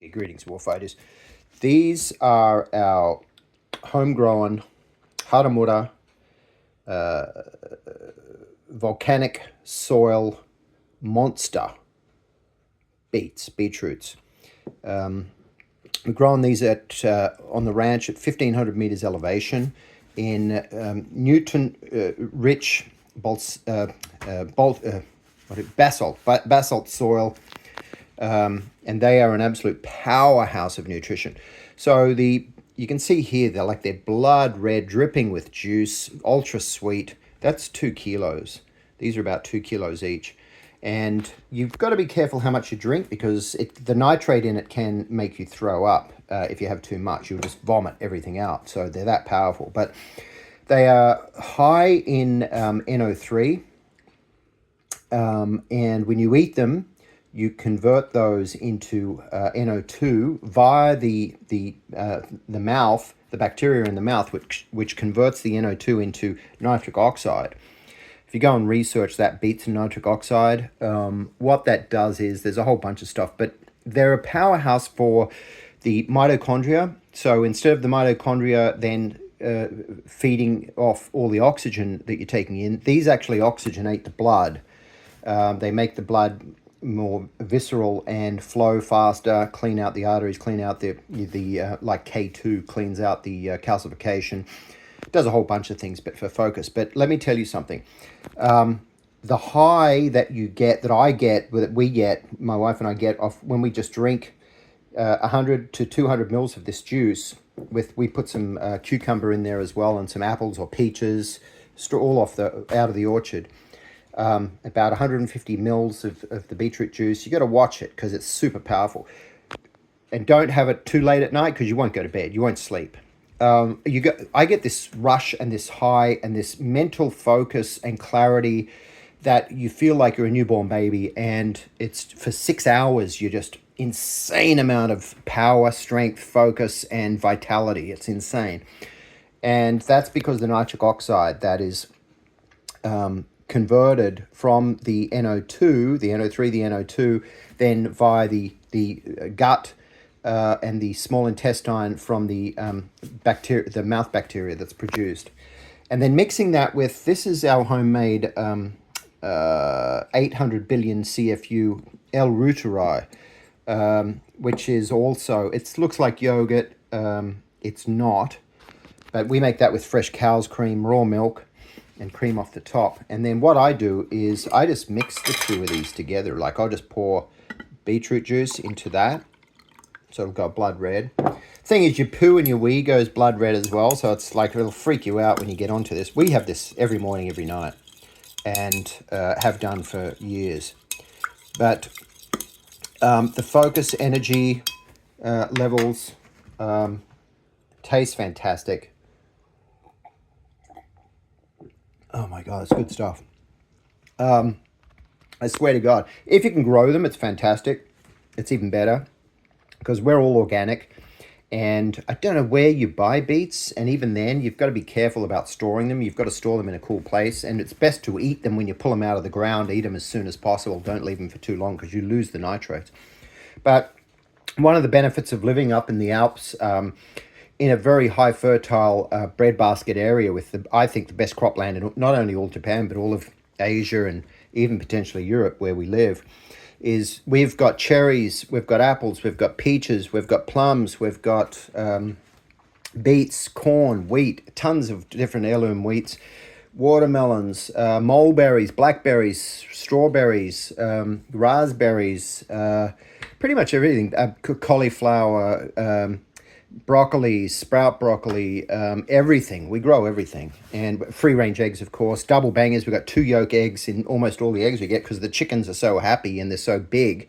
Greetings, warfighters. These are our homegrown Haramura volcanic soil monster beetroots. We've grown these at on the ranch at 1,500 meters elevation in nutrient-rich basalt soil. And they are an absolute powerhouse of nutrition. So you can see here, they're blood red, dripping with juice, ultra sweet. That's 2 kilos. These are about 2 kilos each. And you've got to be careful how much you drink, because the nitrate in it can make you throw up. If you have too much, you'll just vomit everything out. So they're that powerful. But they are high in NO3. And when you eat them, you convert those into NO2 via the mouth, the bacteria in the mouth, which converts the NO2 into nitric oxide. If you go and research that, beets and nitric oxide, what that does is, there's a whole bunch of stuff, but they're a powerhouse for the mitochondria. So instead of the mitochondria then feeding off all the oxygen that you're taking in, these actually oxygenate the blood. They make the blood more visceral and flow faster, clean out the arteries, clean out the like K2 cleans out the calcification. It does a whole bunch of things, but for focus. But let me tell you something. The high that you get, that we get, my wife and I get off when we just drink 100 to 200 mils of this juice, we put some cucumber in there as well, and some apples or peaches, all out of the orchard. About 150 mils of the beetroot juice. You got to watch it because it's super powerful. And don't have it too late at night, because you won't go to bed. You won't sleep. I get this rush and this high and this mental focus and clarity that you feel like you're a newborn baby, and it's for 6 hours. You're just insane amount of power, strength, focus, and vitality. It's insane. And that's because the nitric oxide that is converted from the NO2, the NO3, the NO2, then via the gut and the small intestine from the bacteria, the mouth bacteria that's produced. And then mixing that with, this is our homemade 800 billion CFU L Reuteri, which is also, it looks like yogurt. It's not, but we make that with fresh cow's cream, raw milk, and cream off the top. And then what I do is I just mix the two of these together. Like, I'll just pour beetroot juice into that, so it'll go blood red. Thing is, your poo and your wee goes blood red as well, so it's like, it'll freak you out when you get onto this. We have this every morning, every night, and have done for years. But the focus, energy levels, taste fantastic. Oh my God, it's good stuff. I swear to God, if you can grow them, it's fantastic. It's even better, because we're all organic. And I don't know where you buy beets, and even then, you've got to be careful about storing them. You've got to store them in a cool place, and it's best to eat them when you pull them out of the ground. Eat them as soon as possible. Don't leave them for too long, because you lose the nitrates. But one of the benefits of living up in the Alps, in a very high fertile breadbasket area with, I think, the best cropland in not only all Japan, but all of Asia and even potentially Europe, where we live, is we've got cherries, we've got apples, we've got peaches, we've got plums, we've got beets, corn, wheat, tons of different heirloom wheats, watermelons, mulberries, blackberries, strawberries, raspberries, pretty much everything, cauliflower, broccoli, sprout broccoli, everything. We grow everything. And free range eggs, of course, double bangers. We've got 2 yolk eggs in almost all the eggs we get, because the chickens are so happy and they're so big,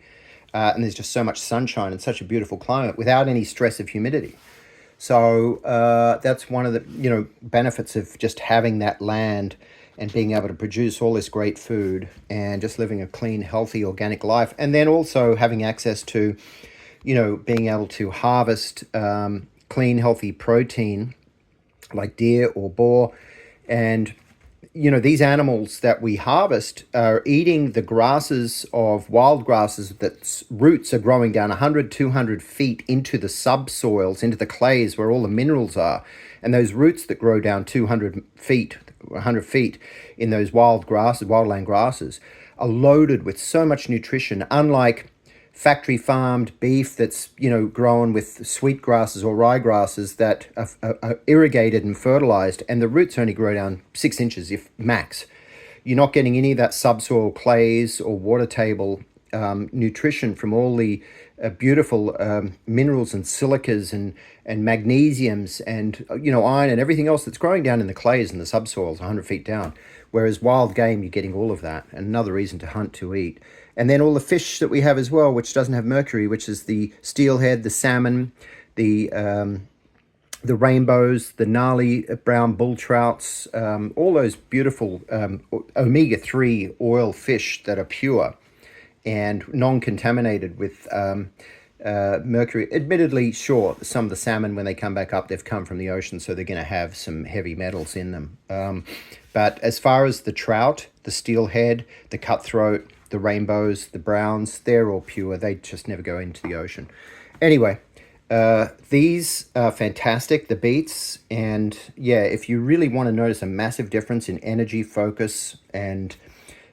and there's just so much sunshine and such a beautiful climate without any stress of humidity. So that's one of the benefits of just having that land and being able to produce all this great food and just living a clean, healthy, organic life. And then also having access to being able to harvest clean, healthy protein like deer or boar, and these animals that we harvest are eating the grasses of wild grasses that roots are growing down 100, 200 feet into the subsoils, into the clays where all the minerals are. And those roots that grow down 200 feet, 100 feet in those wildland grasses, are loaded with so much nutrition, unlike factory farmed beef that's grown with sweet grasses or ryegrasses that are irrigated and fertilized, and the roots only grow down 6 inches if max. You're not getting any of that subsoil clays or water table nutrition from all the beautiful minerals and silicas and magnesiums and iron and everything else that's growing down in the clays and the subsoils 100 feet down. Whereas wild game, you're getting all of that. And another reason to hunt, to eat. And then all the fish that we have as well, which doesn't have mercury, which is the steelhead, the salmon, the rainbows, the gnarly brown bull trouts, all those beautiful omega-3 oil fish that are pure and non-contaminated with mercury. Admittedly, sure, some of the salmon, when they come back up, they've come from the ocean, so they're going to have some heavy metals in them. But as far as the trout, the steelhead, the cutthroat, the rainbows, the browns, they're all pure. They just never go into the ocean. Anyway, these are fantastic, the beets. And yeah, if you really want to notice a massive difference in energy, focus, and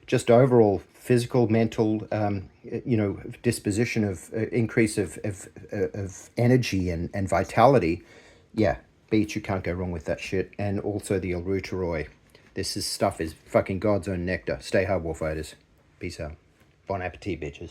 just overall physical, mental, disposition of increase of energy and vitality, yeah, beets, you can't go wrong with that shit. And also the Reuteri. Stuff is fucking God's own nectar. Stay hard, warfighters. Peace out. Bon appetit, bitches.